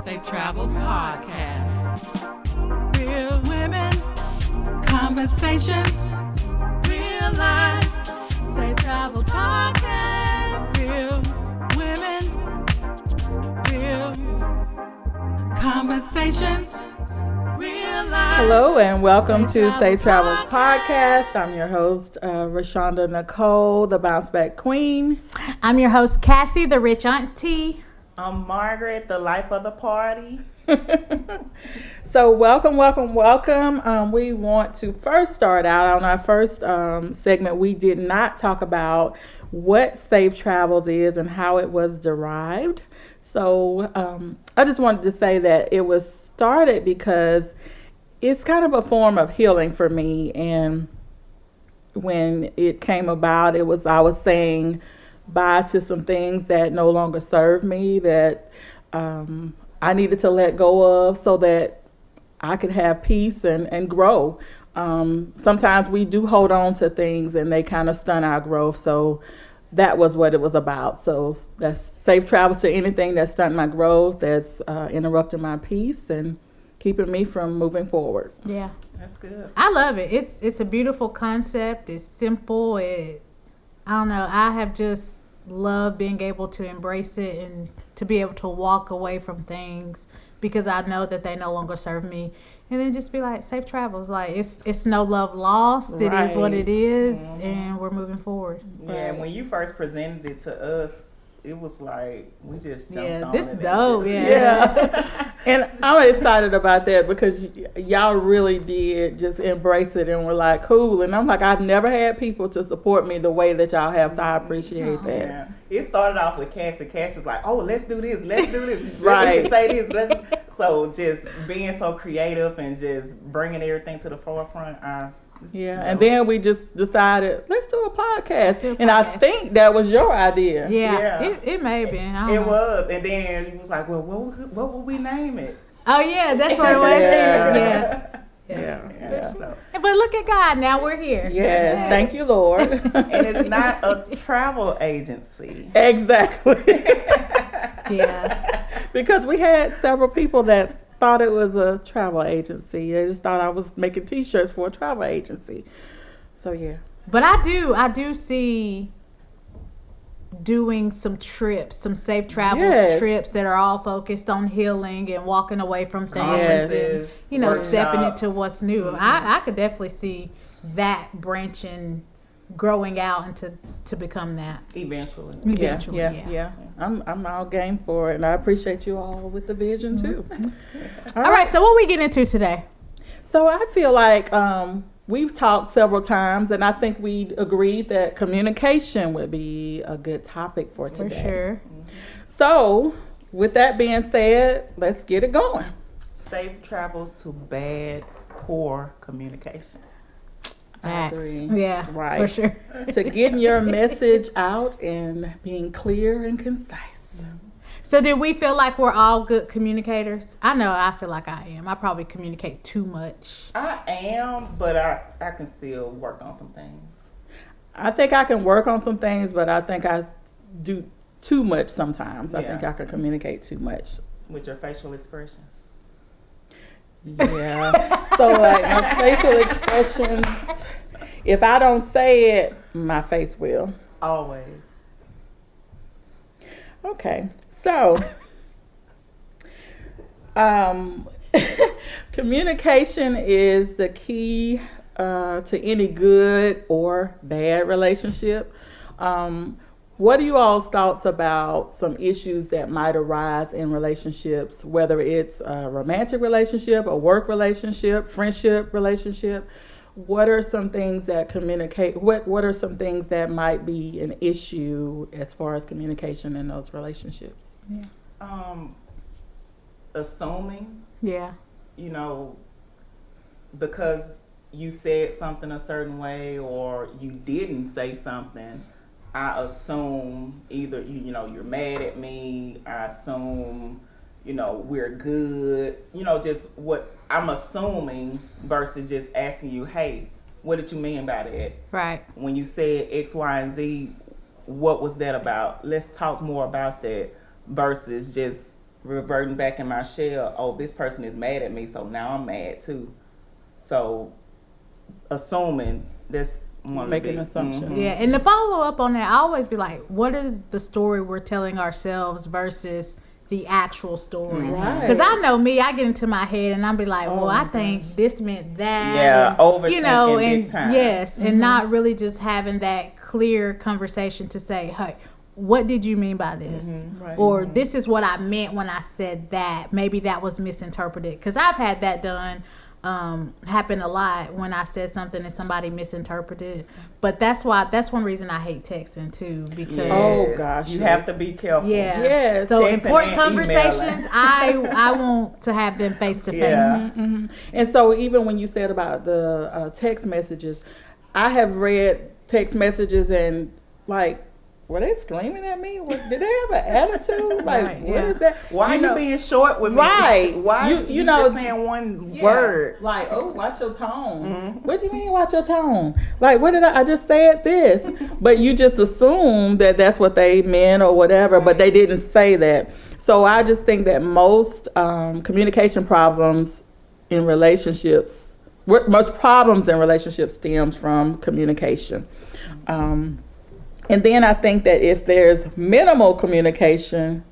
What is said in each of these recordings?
Safe Travels Podcast. Real women, conversations, real life. Safe Travels Podcast. Real women, real conversations, real life. Hello and welcome to Safe Travels Podcast. I'm your host, Rashanda Nicole, the Bounce Back Queen. I'm your host, Cassie, the rich auntie. I'm Margaret, the life of the party. So welcome. We want to first start out on our first segment. We did not talk about what Safe Travels is and how it was derived. So I just wanted to say that it was started because it's kind of a form of healing for me. And when it came about, I was saying bye to some things that no longer serve me, that I needed to let go of so that I could have peace and grow. Sometimes we do hold on to things and they kind of stunt our growth. So that was what it was about. So that's safe travels to anything that's stunting my growth, that's interrupting my peace and keeping me from moving forward. Yeah. That's good. I love it. It's a beautiful concept. It's simple. I don't know. I have just loved being able to embrace it and to be able to walk away from things because I know that they no longer serve me. And then just be like, safe travels. Like, it's no love lost. It is what it is, and we're moving forward. Yeah, when you first presented it to us, it was like we just jumped on this it. dope. Yeah. And I'm excited about that because y'all really did just embrace it and were like, cool. And I'm like, I've never had people to support me the way that y'all have, so I appreciate that. Yeah. It started off with Cassie. Cassie was like, oh, let's do this. Right. We can say this. So just being so creative and just bringing everything to the forefront. And then we just decided, let's do a podcast. And I think that was your idea. Yeah. It may have been. I don't know. Was. And then you was like, well, what would we name it? Oh, yeah. That's what it was. Yeah. So. But look at God. Now we're here. Yes. Thank you, Lord. And it's not a travel agency. Exactly. Yeah. Because we had several people that thought it was a travel agency. They just thought I was making T-shirts for a travel agency. So yeah. But I do see doing some trips, some safe travels trips that are all focused on healing and walking away from things and, stepping into what's new. Mm-hmm. I could definitely see that branching, growing out into to become that eventually. Yeah. I'm all game for it, and I appreciate you all with the vision too. All right, so what we get into today? So I feel like we've talked several times, and I think we agreed that communication would be a good topic for today. For sure. So with that being said, let's get it going. Safe travels to bad, poor communication. I agree. Yeah, right. For sure. To getting your message out and being clear and concise. So do we feel like we're all good communicators? I know I feel like I am. I probably communicate too much. I am, but I can still work on some things. I think I can work on some things, but I think I do too much sometimes. I think I can communicate too much. With your facial expressions. Yeah. So like my facial expressions, if I don't say it, my face will. Always. Okay. So communication is the key to any good or bad relationship. What are you all's thoughts about some issues that might arise in relationships, whether it's a romantic relationship, a work relationship, friendship relationship? What are some things that what are some things that might be an issue as far as communication in those relationships? Yeah. Assuming. Yeah. Because you said something a certain way or you didn't say something, I assume either you're mad at me. I assume we're good. Just what I'm assuming versus just asking you, hey, what did you mean by that? Right. When you said X, Y, and Z, what was that about? Let's talk more about that versus just reverting back in my shell. Oh, this person is mad at me, so now I'm mad too. So assuming that's one Making of the assumptions. Yeah, and to follow up on that, I always be like, what is the story we're telling ourselves versus the actual story? Right. Because I know me, I get into my head and I'll be like, well, Oh, I my think this meant that. Yeah, and, overthinking big and time. yes, and not really just having that clear conversation to say, hey, what did you mean by this? Right. Or this is what I meant when I said that. Maybe that was misinterpreted. Because I've had that done. Happen a lot when I said something and somebody misinterpreted. But that's one reason I hate texting too, because Yes. Oh, gosh, you yes. have to be careful. yeah. Yes. So Texting important and conversations, I want to have them face to face. Yeah. And so even when you said about the text messages, I have read text messages and like, were they screaming at me? Did they have an attitude? Like, Right, what yeah. is that? Why you being short with me? Right. Why You you know, just saying one Yeah, word? like, oh, watch your tone. What do you mean, watch your tone? Like, what did I just said this? But you just assume that that's what they meant or whatever, but they didn't say that. So I just think that most communication problems in relationships, most problems in relationships stems from communication. And then I think that if there's minimal communication,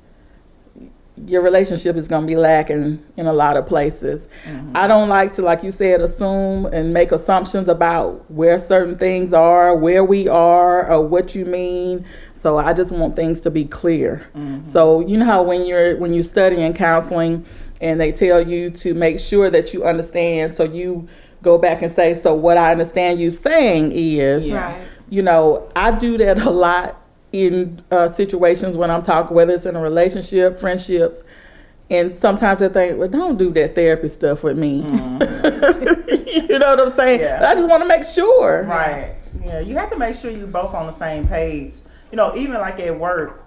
your relationship is going to be lacking in a lot of places. I don't like to, like you said, assume and make assumptions about where certain things are, where we are, or what you mean. So I just want things to be clear. So you know how when you study in counseling and they tell you to make sure that you understand, so you go back and say, so what I understand you saying is, Yeah. Right. you know, I do that a lot in situations when I'm talking, whether it's in a relationship, friendships, and sometimes I think, well, don't do that therapy stuff with me. You know what I'm saying? Yeah. But I just want to make sure. Right. Yeah, you have to make sure you both on the same page. You know, even like at work,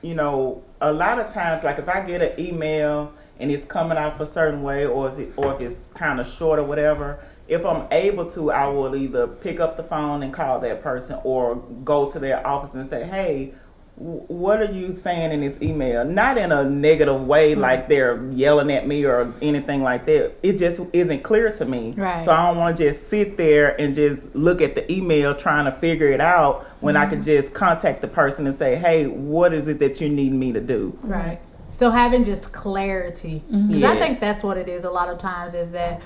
you know, a lot of times, like if I get an email and it's coming out a certain way, or if it's kind of short or whatever, if I'm able to, I will either pick up the phone and call that person or go to their office and say, hey, what are you saying in this email? Not in a negative way, like they're yelling at me or anything like that. It just isn't clear to me. Right. So I don't want to just sit there and just look at the email trying to figure it out when I can just contact the person and say, hey, what is it that you need me to do? Right. So having just clarity, because I think Yes. that's what it is a lot of times, is that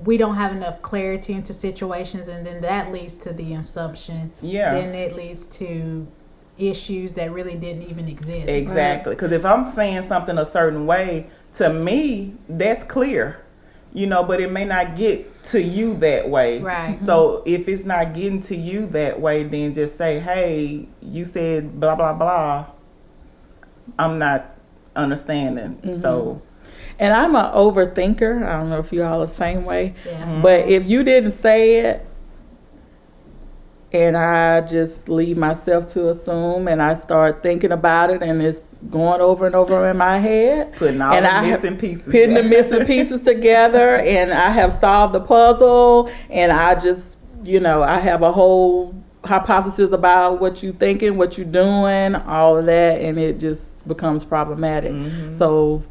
we don't have enough clarity into situations, and then that leads to the assumption. Yeah. Then it leads to issues that really didn't even exist. Exactly. Because if I'm saying something a certain way, to me, that's clear. You know, but it may not get to you that way. Right. So if it's not getting to you that way, then just say, hey, you said blah, blah, blah. I'm not understanding. So, And I'm an overthinker. I don't know if you all are the same way. Yeah. But if you didn't say it, and I just leave myself to assume, and I start thinking about it, and it's going over and over in my head, putting all and the I have- missing pieces. putting the there. missing pieces together, and I have solved the puzzle, and I just, you know, I have a whole hypothesis about what you thinking, what you doing, all of that, and it just becomes problematic. So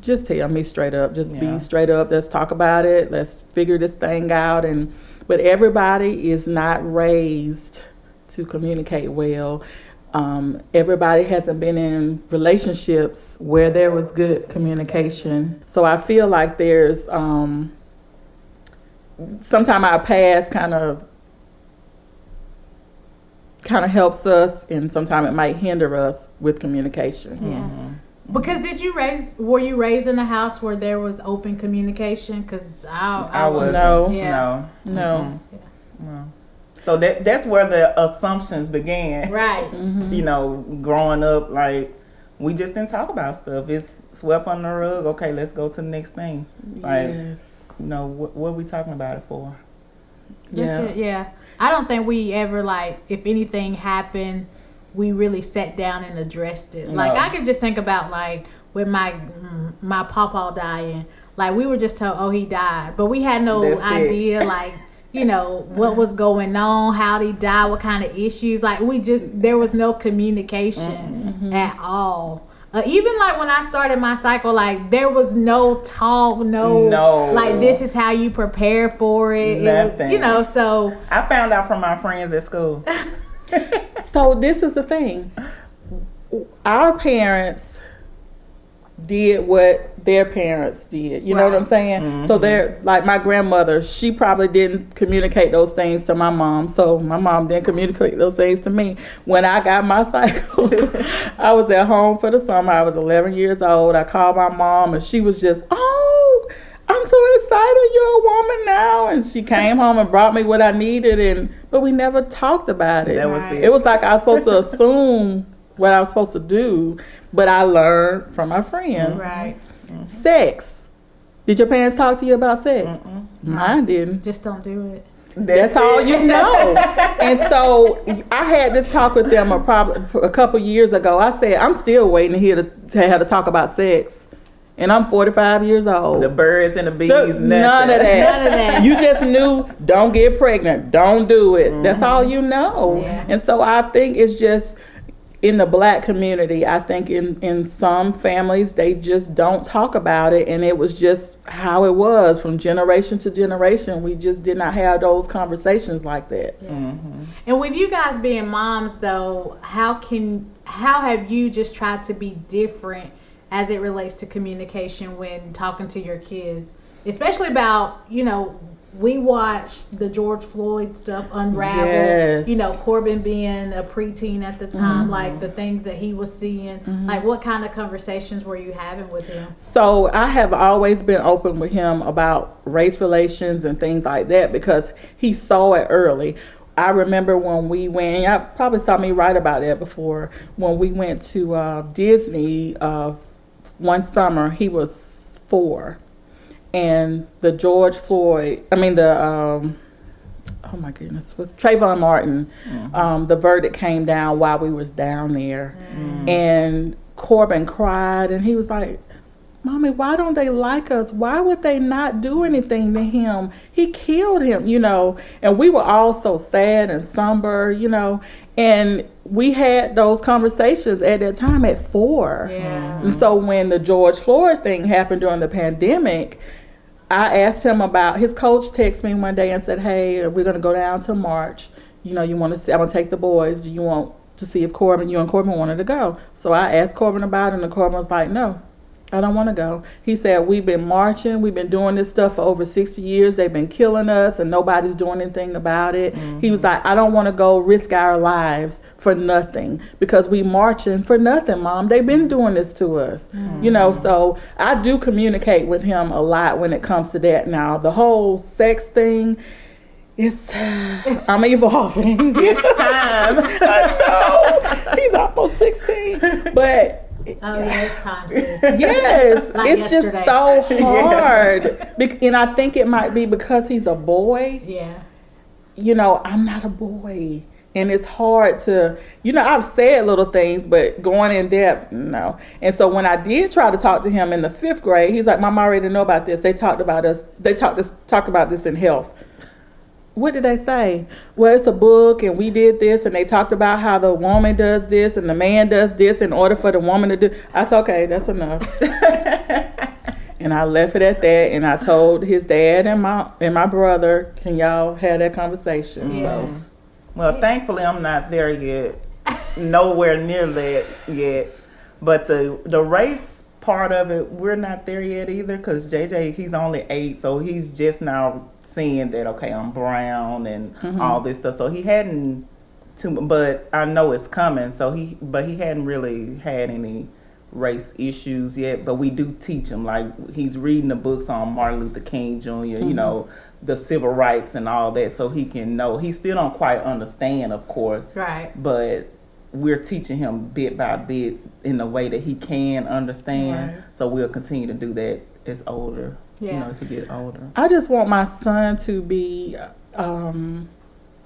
just tell me straight up. Just Yeah. be straight up. Let's talk about it. Let's figure this thing out. But everybody is not raised to communicate well. Everybody hasn't been in relationships where there was good communication. So I feel like there's sometimes our past kind of helps us, and sometimes it might hinder us with communication. Yeah. Because were you raised in a house where there was open communication? Because I wasn't. No. Yeah. No. So that's where the assumptions began. Right. You know, growing up, like, we just didn't talk about stuff. It's swept under the rug. Okay, let's go to the next thing. Like, Yes. you know, what are we talking about it for? Yeah. That's it, yeah. I don't think we ever, like, if anything happened, we really sat down and addressed it. Like, No. I can just think about, like, with my pawpaw dying. Like, we were just told, oh, he died. But we had no That's it. idea, like, you know, what was going on, how he died, what kind of issues. Like, there was no communication at all. Even like when I started my cycle, like there was no talk, no, like this is how you prepare for it. Nothing. You know, so I found out from my friends at school. So this is the thing. Our parents did what their parents did. You know what I'm saying? Mm-hmm. So they're like my grandmother, she probably didn't communicate those things to my mom. So my mom didn't communicate those things to me. When I got my cycle, I was at home for the summer. I was 11 years old. I called my mom and she was just, oh, I'm so excited you're a woman now. And she came home and brought me what I needed, but we never talked about it. That was it. It was like I was supposed to assume what I was supposed to do, but I learned from my friends. right, Sex. Did your parents talk to you about sex? Mine didn't. just don't do it. That's all you know. And so I had this talk with them a couple years ago. I said, I'm still waiting to have to talk about sex. And I'm 45 years old. The birds and the bees, None of that. None of that. You just knew, don't get pregnant. Don't do it. That's all you know. Yeah. And so I think it's just, in the Black community, I think in some families, they just don't talk about it. And it was just how it was from generation to generation. We just did not have those conversations like that. And with you guys being moms, though, how have you just tried to be different as it relates to communication when talking to your kids, especially about, you know, we watched the George Floyd stuff unravel. Yes. You know, Corbin being a preteen at the time, like the things that he was seeing. Like, what kind of conversations were you having with him? So I have always been open with him about race relations and things like that because he saw it early. I remember when we went, y'all probably saw me write about that before, when we went to Disney one summer. He was 4. And the George Floyd, oh my goodness, was Trayvon Martin. The verdict came down while we was down there. And Corbin cried and he was like, Mommy, why don't they like us? Why would they not do anything to him? He killed him, you know. And we were all so sad and somber, you know. And we had those conversations at that time at 4. Yeah. And so when the George Floyd thing happened during the pandemic, I asked him about, his coach texted me one day and said, hey, we're going to go down to March. You know, you want to see, I'm going to take the boys. Do you want to see if you and Corbin wanted to go? So I asked Corbin about it, and Corbin was like, no, I don't want to go. He said, we've been marching. We've been doing this stuff for over 60 years. They've been killing us and nobody's doing anything about it. He was like, I don't want to go risk our lives for nothing because we marching for nothing, Mom. They've been doing this to us. You know, so I do communicate with him a lot when it comes to that. Now, the whole sex thing, I'm evolving. It's time. I know. He's almost 16. But Oh, yeah, it's time, sis. yes, Like it's just yesterday. so hard. And I think it might be because he's a boy. Yeah. You know, I'm not a boy. And it's hard to, you know, I've said little things, but going in depth, no. And so when I did try to talk to him in the 5th grade, he's like, Mom, I already know about this. They talked about us. They talk about this in health. What did they say? Well, it's a book and we did this and they talked about how the woman does this and the man does this in order for the woman to do. I said, okay, that's enough. And I left it at that, and I told his dad and my brother, can y'all have that conversation? Yeah. So Well, thankfully, I'm not there yet. Nowhere near that yet. But the race part of it, we're not there yet either, because JJ, he's only 8, so he's just now seeing that, okay, I'm brown and all this stuff. So he hadn't but I know it's coming. So he hadn't really had any race issues yet, but we do teach him. Like, he's reading the books on Martin Luther King Jr., you know, the civil rights and all that, so he can know. He still don't quite understand, of course, Right. but we're teaching him bit by bit in a way that he can understand. Right. So we'll continue to do that as older, you Yeah. know, as he gets older. I just want my son to be,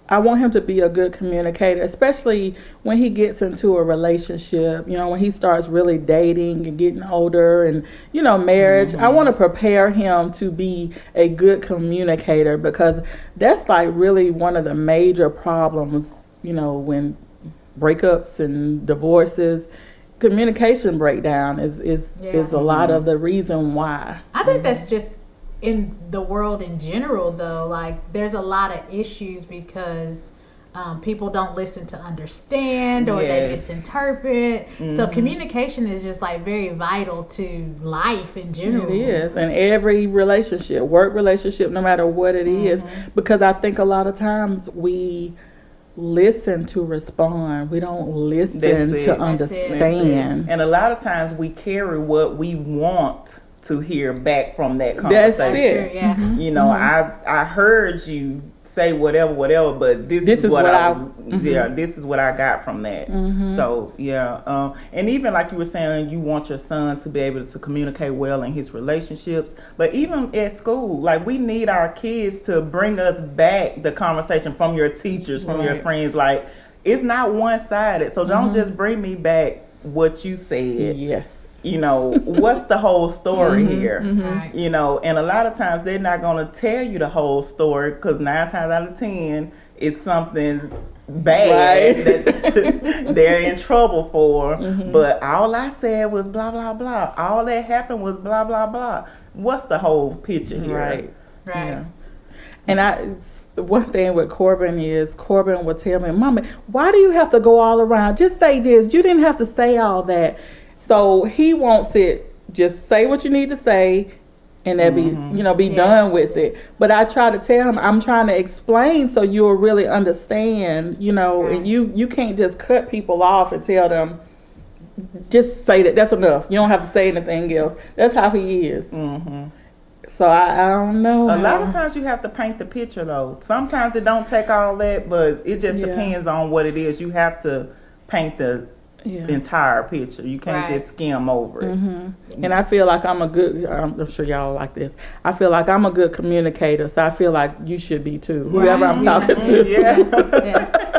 I want him to be a good communicator, especially when he gets into a relationship, you know, when he starts really dating and getting older and, you know, marriage. I want to prepare him to be a good communicator, because that's like really one of the major problems, you know, when breakups and divorces, communication breakdown is a lot of the reason why. I think that's just in the world in general, though. Like, there's a lot of issues because people don't listen to understand, or they misinterpret. So communication is just like very vital to life in general. It is, and every relationship, work relationship, no matter what it is, because I think a lot of times we listen to respond. We don't listen to understand. And a lot of times we carry what we want to hear back from that conversation. That's it. Yeah. You know, I heard you say whatever, but this is what I was. This is what I got from that. So and even like you were saying, you want your son to be able to communicate well in his relationships. But even at school, like, we need our kids to bring us back the conversation from your teachers, from your friends. Like, it's not one-sided. So don't just bring me back what you said. Yes. You know, what's the whole story here? Right. You know, and a lot of times they're not going to tell you the whole story, because 9 times out of 10 it's something bad that they're in trouble for. But all I said was blah blah blah. All that happened was blah blah blah. What's the whole picture here? Right. Yeah. And one thing with Corbin is Corbin would tell me, Mama, why do you have to go all around? Just say this. You didn't have to say all that. So he wants it, just say what you need to say, and that be done with it. But I try to tell him, I'm trying to explain so you'll really understand, and you can't just cut people off and tell them, just say that, that's enough. You don't have to say anything else. That's how he is. So I don't know. A lot of times you have to paint the picture, though. Sometimes it don't take all that, but it just depends on what it is. You have to paint the entire picture. You can't just skim over it. And I feel like I'm a good, I'm sure y'all like this, I feel like I'm a good communicator, so I feel like you should be too, whoever I'm talking to.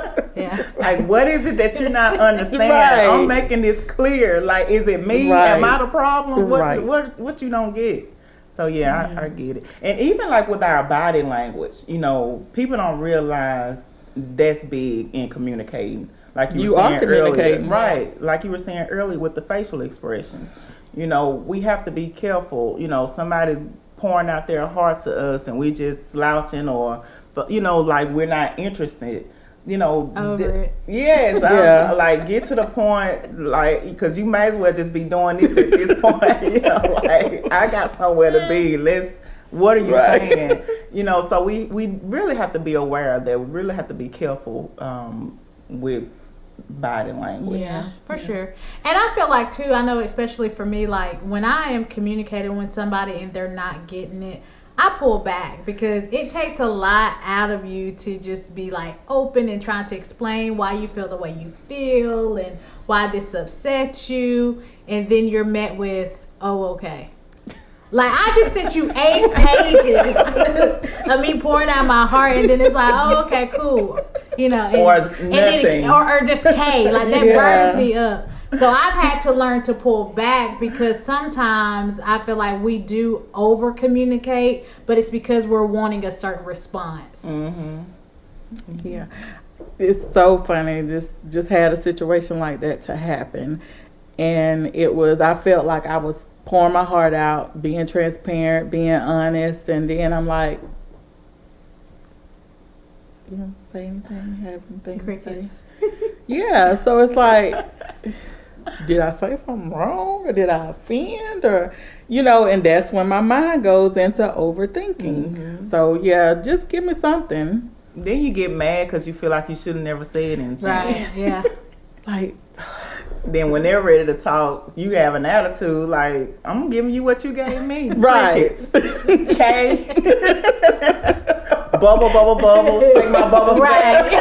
Like, what is it that you're not understanding? I'm making this clear. Like, is it me? Am I the problem? What you don't get? So I get it. And even like with our body language, people don't realize that's big in communicating. Like you were saying earlier, right? Like you were saying earlier with the facial expressions. We have to be careful. Somebody's pouring out their heart to us, and we just slouching, or, like we're not interested. Over it. Yes, like, get to the point, like, because you may as well just be doing this at this point. Like, I got somewhere to be. What are you saying? So we really have to be aware of that. We really have to be careful with body language. Yeah, for sure. And I feel like too, I know especially for me, like when I am communicating with somebody and they're not getting it, I pull back, because it takes a lot out of you to just be like open and trying to explain why you feel the way you feel and why this upsets you, and then you're met with, oh, okay. Like, I just sent you 8 pages of me pouring out my heart, and then it's like, oh, okay, cool. Or nothing. Then, or just K. Like, that burns me up. So I've had to learn to pull back, because sometimes I feel like we do over communicate, but it's because we're wanting a certain response. Yeah. It's so funny. Just had a situation like that to happen. And I felt like I was pouring my heart out, being transparent, being honest, and then I'm like, you don't say anything, have anything to say? Yeah, so it's like, did I say something wrong, or did I offend, or, and that's when my mind goes into overthinking. So just give me something. Then you get mad because you feel like you should have never said anything. Right, yeah. Like, then when they're ready to talk, you have an attitude like, I'm giving you what you gave me. Right. Okay. Bubble, bubble, bubble. Take my bubbles back.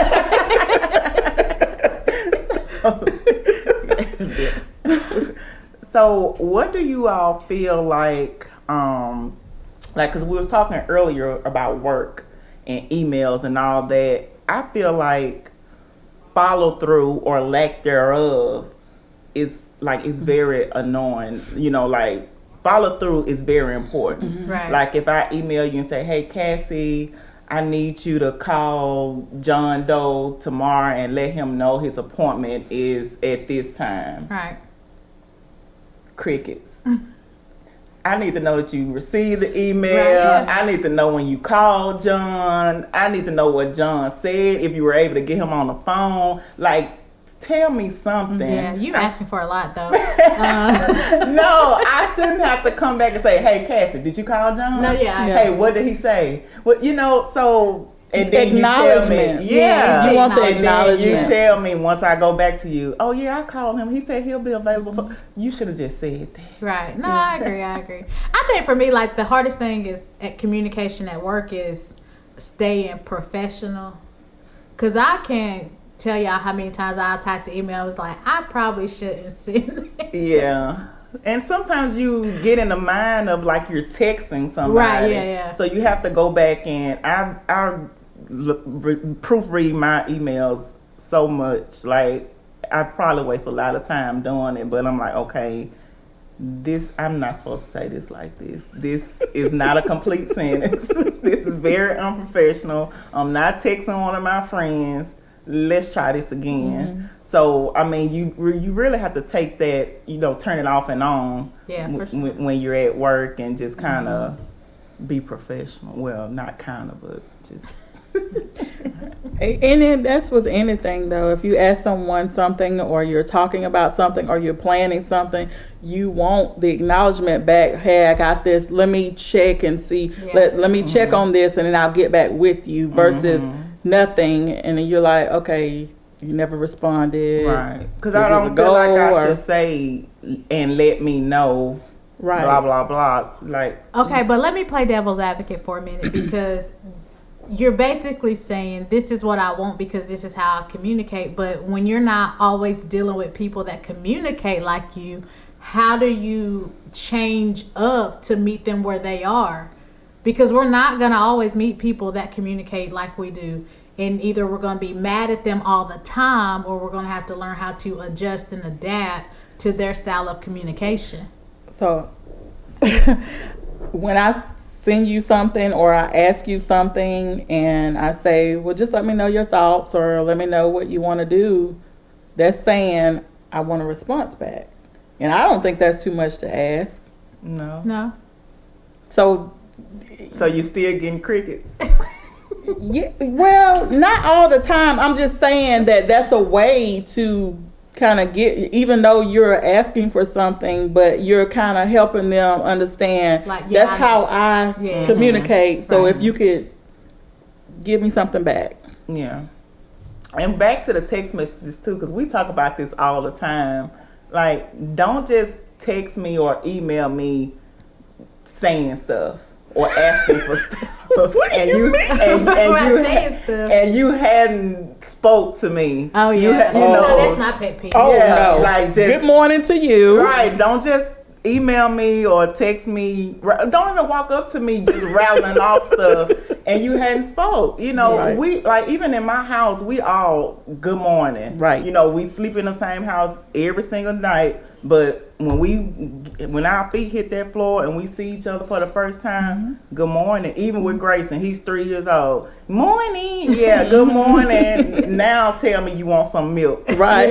So what do you all feel like, because we was talking earlier about work and emails and all that. I feel like follow through or lack thereof is very annoying. Like, follow through is very important. Right. Like, if I email you and say, hey, Cassie, I need you to call John Doe tomorrow and let him know his appointment is at this time. Right. crickets. I need to know that you received the email. Right, yeah. I need to know when you called John. I need to know what John said, if you were able to get him on the phone. Like, tell me something. Yeah, you asking for a lot though. No, I shouldn't have to come back and say, hey, Cassie, did you call John? No, yeah. Hey, what did he say? Well, you know, so... And then you tell me, Yeah, you want the and then acknowledgement. you tell me once I go back to you, oh yeah, I called him. He said he'll be available. For, you should have just said that. Right. No, I agree. I think for me, like, the hardest thing is at communication at work is staying professional. Because I can't tell y'all how many times I typed the email. I was like, I probably shouldn't send it. Yeah. And sometimes you get in the mind of like you're texting somebody. Right, yeah. So you have to go back and I proofread my emails so much. Like, I probably waste a lot of time doing it, but I'm like, okay, I'm not supposed to say this like this. This is not a complete sentence. This is very unprofessional. I'm not texting one of my friends. Let's try this again. Mm-hmm. So, I mean, you really have to take that, you know, turn it off and on For sure. when you're at work and just kind of be professional. Well, not kind of, but just... And then that's with anything though. If you ask someone something, or you're talking about something, or you're planning something, you want the acknowledgement back. Hey, I got this. Let me check and see. Yeah. Let me check on this, and then I'll get back with you. Versus nothing, and then you're like, okay, you never responded. Right. Because This I is don't a feel like goal, I or- should say and let me know. Right. Blah blah blah. Like, Okay, but let me play devil's advocate for a minute, because you're basically saying this is what I want because this is how I communicate. But when you're not always dealing with people that communicate like you, how do you change up to meet them where they are? Because we're not going to always meet people that communicate like we do. And either we're going to be mad at them all the time, or we're going to have to learn how to adjust and adapt to their style of communication. So when I send you something, or I ask you something, and I say, well, just let me know your thoughts, or let me know what you want to do, that's saying I want a response back. And I don't think that's too much to ask. No? So you still getting crickets? yeah, well, not all the time. I'm just saying that that's a way to kind of get, even though you're asking for something, but you're kind of helping them understand, Like, yeah, that's how I communicate. So Right. if you could give me something back. Yeah. And back to the text messages too, because we talk about this all the time. Like, don't just text me or email me saying stuff or asking for stuff. And you hadn't spoke to me. Oh, yeah. You know, No, that's my pet peeve. Oh Yeah, no! like, just- Good morning to you. Right, don't just email me or text me. Don't even walk up to me just rattling off stuff and you hadn't spoke. You know, Right. we, like, even in my house, we all good morning. Right. You know, we sleep in the same house every single night, but when our feet hit that floor and we see each other for the first time, good morning. Even with Grayson, he's 3 years old. Morning. Yeah, good morning. Now tell me you want some milk. Right.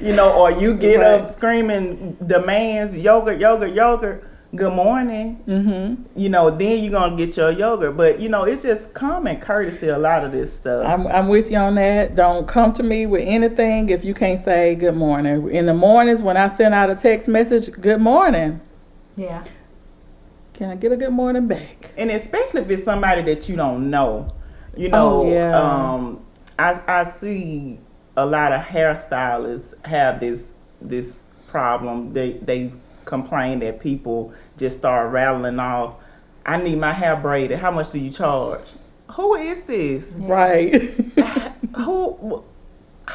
You know, or you get Right. up screaming demands, yogurt. Good morning. Mm-hmm. You know, then you're going to get your yogurt. But, you know, it's just common courtesy, a lot of this stuff. I'm with you on that. Don't come to me with anything if you can't say good morning. In the mornings when I send out a text message, good morning. Yeah. Can I get a good morning back? And especially if it's somebody that you don't know. You know, Oh, yeah. I see a lot of hairstylists have this problem. They complain that people just start rattling off, I need my hair braided. How much do you charge? Who is this? Right. How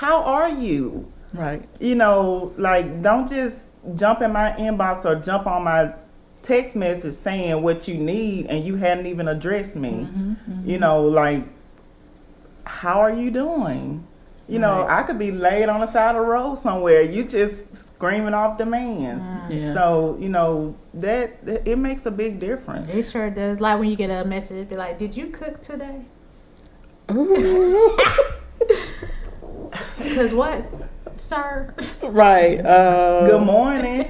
are you? Right. You know, like, don't just jump in my inbox or jump on my text message saying what you need and you hadn't even addressed me. You know, like, how are you doing? You know, Right. I could be laid on the side of the road somewhere. You just screaming off demands. Yeah. So, you know, that it makes a big difference. It sure does. Like when you get a message, it'd be like, did you cook today? Ooh. Because what? sir. Right. Good morning.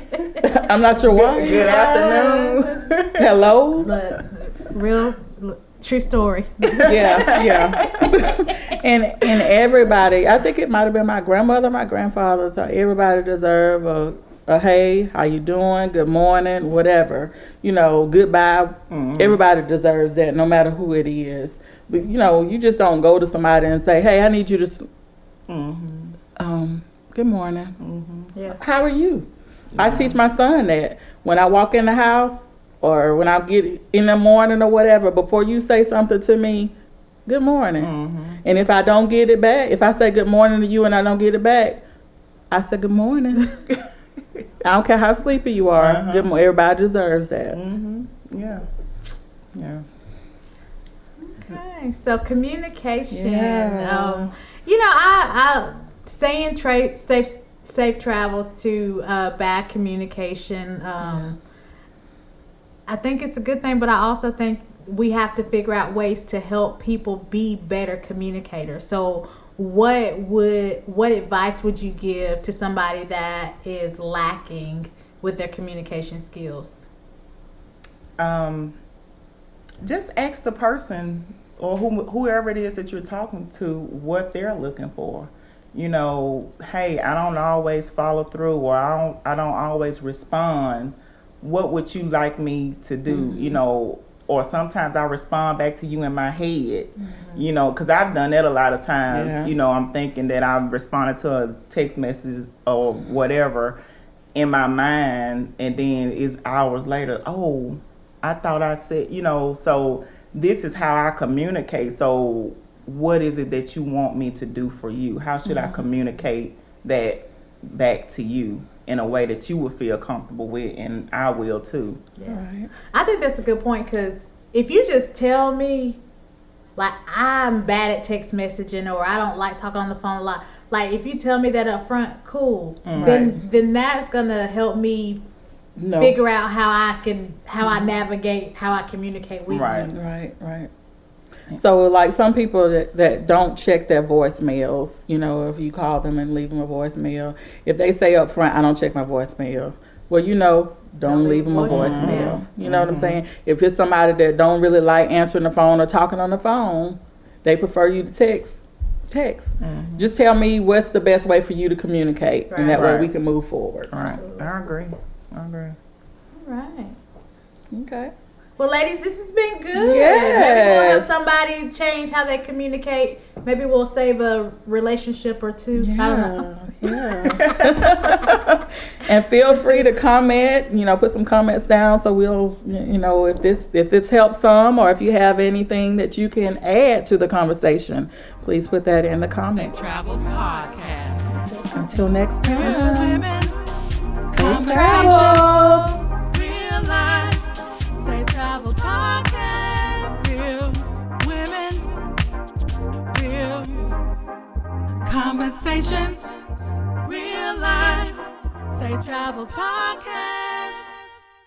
I'm not sure why. Good afternoon. Hello. But real true story. Yeah. and everybody, I think it might have been my grandmother, my grandfather, so everybody deserve a hey, how you doing? Good morning, whatever. You know, goodbye. Everybody deserves that, no matter who it is. But, you know, you just don't go to somebody and say, hey, I need you to, good morning. Yeah. How are you? I teach my son that when I walk in the house or when I get in the morning or whatever, before you say something to me, good morning. And if I don't get it back, if I say good morning to you and I don't get it back, I say good morning. I don't care how sleepy you are. Good morning. Everybody deserves that. Yeah. Yeah. Okay, so communication. Yeah. You know, I saying safe travels to bad communication. I think it's a good thing, but I also think we have to figure out ways to help people be better communicators. So what advice would you give to somebody that is lacking with their communication skills? Just ask the person or whoever it is that you're talking to what they're looking for. You know, hey, I don't always follow through, or I don't always respond. What would you like me to do? You know, or sometimes I respond back to you in my head. You know, because I've done that a lot of times. Yeah. You know, I'm thinking that I'm responding to a text message or whatever in my mind, and then it's hours later. Oh, I thought I said, you know, so this is how I communicate. So what is it that you want me to do for you? How should I communicate that back to you in a way that you will feel comfortable with, and I will too? Right. I think that's a good point, because if you just tell me, like, I'm bad at text messaging or I don't like talking on the phone a lot, like, if you tell me that up front, cool, then that's gonna help me figure out how I navigate, how I communicate with you. Right. So, like, some people that don't check their voicemails, you know, if you call them and leave them a voicemail, if they say up front, I don't check my voicemail, well, you know, don't leave them a voicemail. You know what I'm saying? If it's somebody that don't really like answering the phone or talking on the phone, they prefer you to text. Just tell me what's the best way for you to communicate, and that way we can move forward. Right. Absolutely. I agree. All right. Okay. Well, ladies, this has been good. Yes. Maybe we'll have somebody change how they communicate. Maybe we'll save a relationship or two. I don't know. Yeah. And feel free to comment, you know, put some comments down so we'll, you know, if this helps some, or if you have anything that you can add to the conversation, please put that in the comments. Safe Travels Podcast. Until next Real time. women, Safe conversations, real life. Safe Travels Podcast. Real women, real conversations, real life. Safe Travels Podcast.